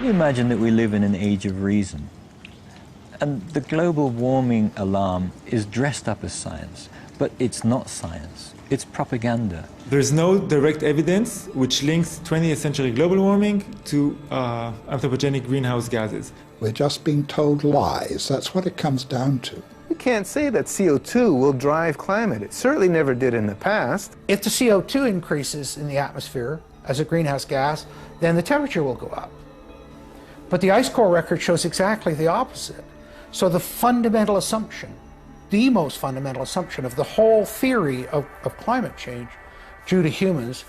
You imagine that we live in an age of reason, and the global warming alarm is dressed up as science, but it's not science, it's propaganda. There's no direct evidence which links 20th century global warming to anthropogenic greenhouse gases. We're just being told lies. That's what it comes down to. You can't say that CO2 will drive climate. It certainly never did in the past. If the CO2 increases in the atmosphere as a greenhouse gas, then the temperature will go up. But the ice core record shows exactly the opposite. So the fundamental assumption, the most fundamental assumption of the whole theory of climate change due to humans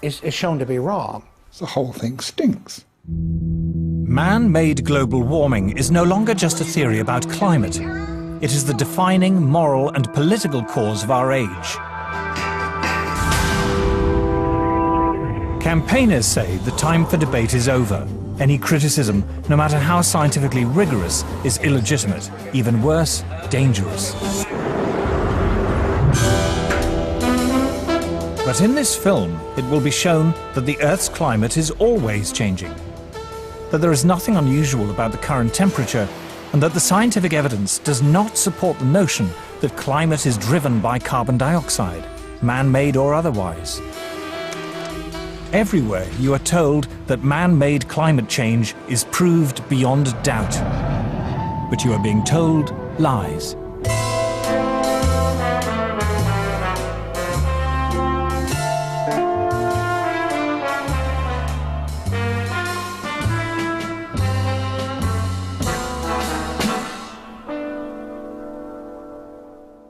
is shown to be wrong. The whole thing stinks. Man-made global warming is no longer just a theory about climate. It is the defining moral and political cause of our age. Campaigners say the time for debate is over. Any criticism, no matter how scientifically rigorous, is illegitimate, even worse, dangerous. But in this film, it will be shown that the Earth's climate is always changing, that there is nothing unusual about the current temperature, and that the scientific evidence does not support the notion that climate is driven by carbon dioxide, man-made or otherwise. Everywhere you are told that man-made climate change is proved beyond doubt, but you are being told lies.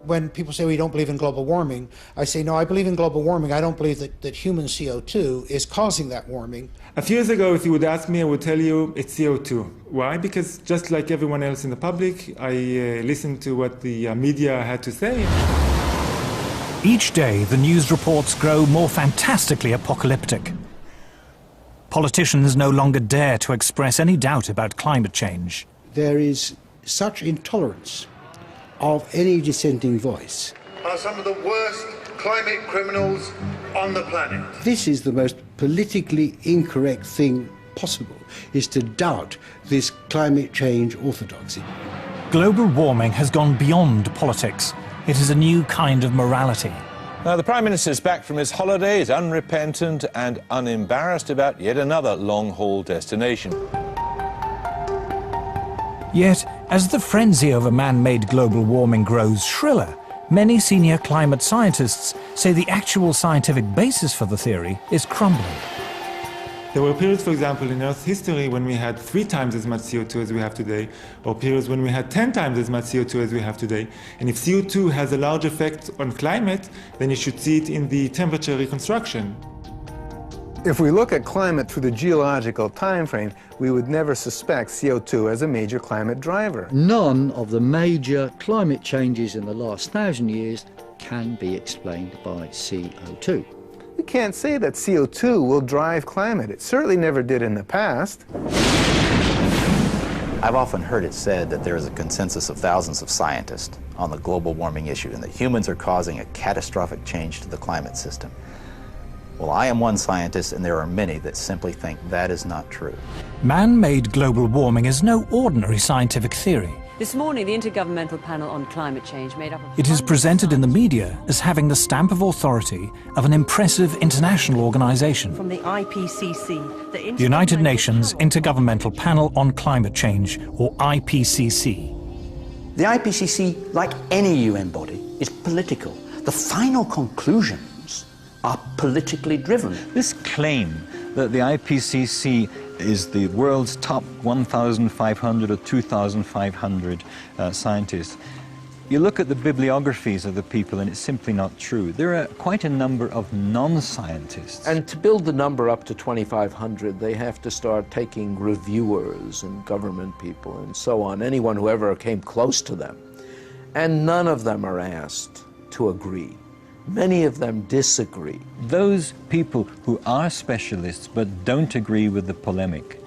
When people say, well, you don't believe in global warming, I say, no, I believe in global warming. I don't believe that human CO2 is causing that warming. A few years ago, if you would ask me, I would tell you it's CO2. Why? Because just like everyone else in the public, I listened to what the media had to say. Each day, the news reports grow more fantastically apocalyptic. Politicians no longer dare to express any doubt about climate change. There is such intolerance of any dissenting voice. Are some of the worst climate criminals on the planet. This is the most politically incorrect thing possible, is to doubt this climate change orthodoxy. Global warming has gone beyond politics. It is a new kind of morality. Now, the Prime Minister's back from his holidays, unrepentant and unembarrassed about yet another long-haul destination. Yet, as the frenzy over man-made global warming grows shriller, many senior climate scientists say the actual scientific basis for the theory is crumbling. There were periods, for example, in Earth's history when we had 3 times as much CO2 as we have today, or periods when we had 10 times as much CO2 as we have today. And if CO2 has a large effect on climate, then you should see it in the temperature reconstruction. If we look at climate through the geological time frame, we would never suspect CO2 as a major climate driver. None of the major climate changes in the last 1,000 years can be explained by CO2. We can't say that CO2 will drive climate. It certainly never did in the past. I've often heard it said that there is a consensus of thousands of scientists on the global warming issue and that humans are causing a catastrophic change to the climate system. Well, I am one scientist, and there are many that simply think that is not true. Man-made global warming is no ordinary scientific theory. This morning, the Intergovernmental Panel on Climate Change made up of... It is presented in the media as having the stamp of authority of an impressive international organization. From the IPCC, the United Nations Intergovernmental Panel on Climate Change, or IPCC. The IPCC, like any UN body, is political. The final conclusions are politically driven. This claim that the IPCC is the world's top 1,500 or 2,500 scientists, you look at the bibliographies of the people and it's simply not true. There are quite a number of non-scientists. And to build the number up to 2,500, they have to start taking reviewers and government people and so on, anyone who ever came close to them. And none of them are asked to agree. Many of them disagree. Those people who are specialists but don't agree with the polemic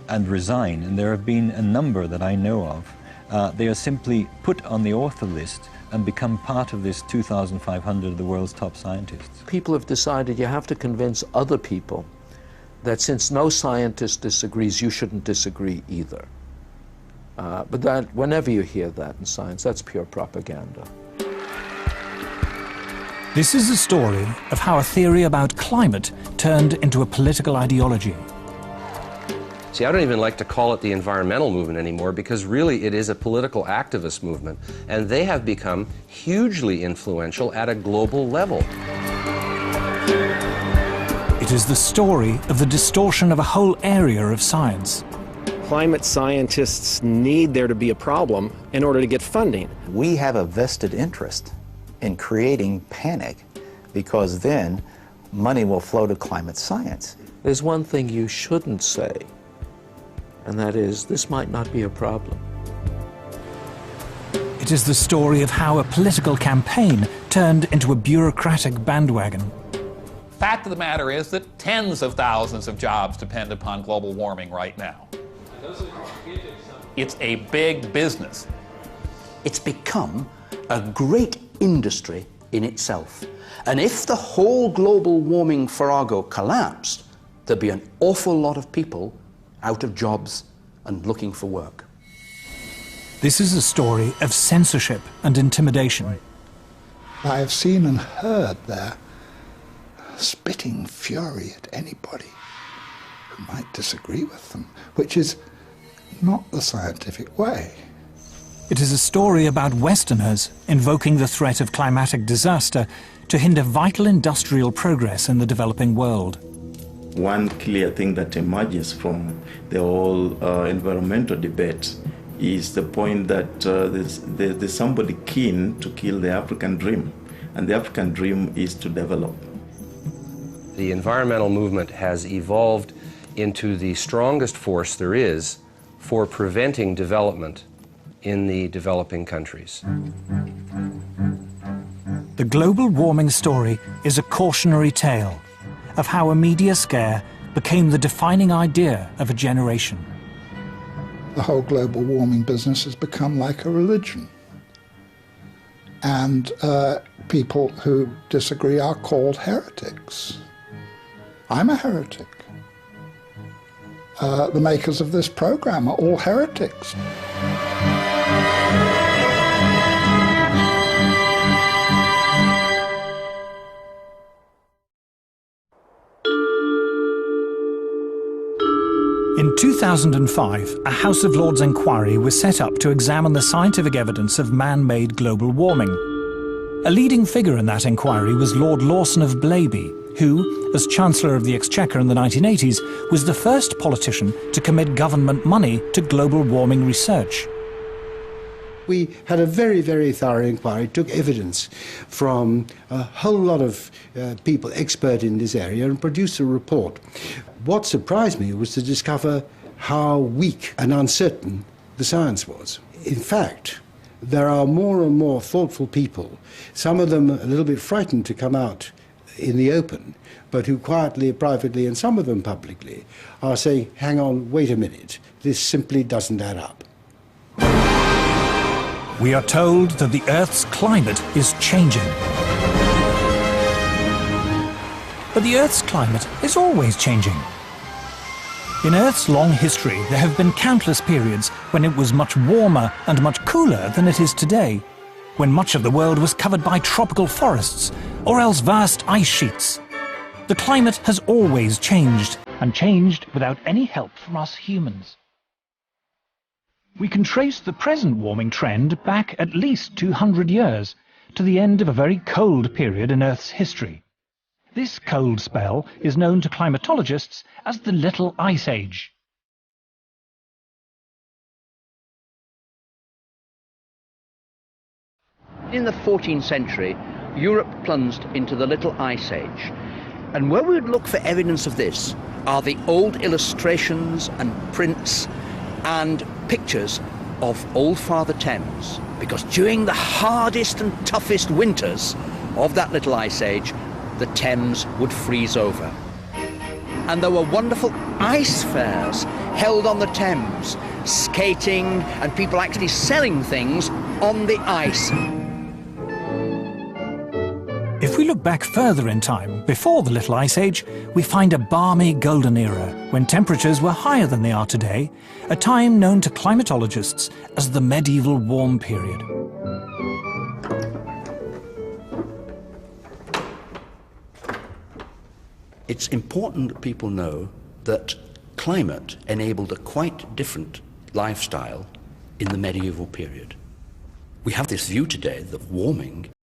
and resign, and there have been a number that I know of, they are simply put on the author list and become part of this 2,500 of the world's top scientists. People have decided you have to convince other people that since no scientist disagrees, you shouldn't disagree either. But that, whenever you hear that in science, that's pure propaganda. This is the story of how a theory about climate turned into a political ideology. See, I don't even like to call it the environmental movement anymore, because really it is a political activist movement, and they have become hugely influential at a global level. It is the story of the distortion of a whole area of science. Climate scientists need there to be a problem in order to get funding. We have a vested interest in creating panic, because then money will flow to climate science. There's one thing you shouldn't say, and that is, this might not be a problem. It is the story of how a political campaign turned into a bureaucratic bandwagon. Fact of the matter is that tens of thousands of jobs depend upon global warming right now. It's a big business. It's become a great industry in itself. And if the whole global warming farrago collapsed, there'd be an awful lot of people out of jobs and looking for work. This is a story of censorship and intimidation. I have seen and heard their spitting fury at anybody who might disagree with them, which is not the scientific way. It is a story about Westerners invoking the threat of climatic disaster to hinder vital industrial progress in the developing world. One clear thing that emerges from the whole environmental debate is the point that there's somebody keen to kill the African dream, and the African dream is to develop. The environmental movement has evolved into the strongest force there is for preventing development in the developing countries. The global warming story is a cautionary tale of how a media scare became the defining idea of a generation. The whole global warming business has become like a religion. And people who disagree are called heretics. I'm a heretic. The makers of this program are all heretics. In 2005, a House of Lords inquiry was set up to examine the scientific evidence of man-made global warming. A leading figure in that inquiry was Lord Lawson of Blaby, who, as Chancellor of the Exchequer in the 1980s, was the first politician to commit government money to global warming research. We had a very, very thorough inquiry, took evidence from a whole lot of people expert in this area and produced a report. What surprised me was to discover how weak and uncertain the science was. In fact, there are more and more thoughtful people, some of them a little bit frightened to come out in the open, but who quietly, privately, and some of them publicly, are saying, hang on, wait a minute, this simply doesn't add up. We are told that the Earth's climate is changing. But the Earth's climate is always changing. In Earth's long history, there have been countless periods when it was much warmer and much cooler than it is today, when much of the world was covered by tropical forests, or else vast ice sheets. The climate has always changed, and changed without any help from us humans. We can trace the present warming trend back at least 200 years, to the end of a very cold period in Earth's history. This cold spell is known to climatologists as the Little Ice Age. In the 14th century, Europe plunged into the Little Ice Age. And where we would look for evidence of this are the old illustrations and prints and pictures of Old Father Thames. Because during the hardest and toughest winters of that Little Ice Age, the Thames would freeze over. And there were wonderful ice fairs held on the Thames, skating and people actually selling things on the ice. If we we look back further in time, before the Little Ice Age, we find a balmy golden era when temperatures were higher than they are today, a time known to climatologists as the medieval warm period. It's important that people know that climate enabled a quite different lifestyle in the medieval period. We have this view today that warming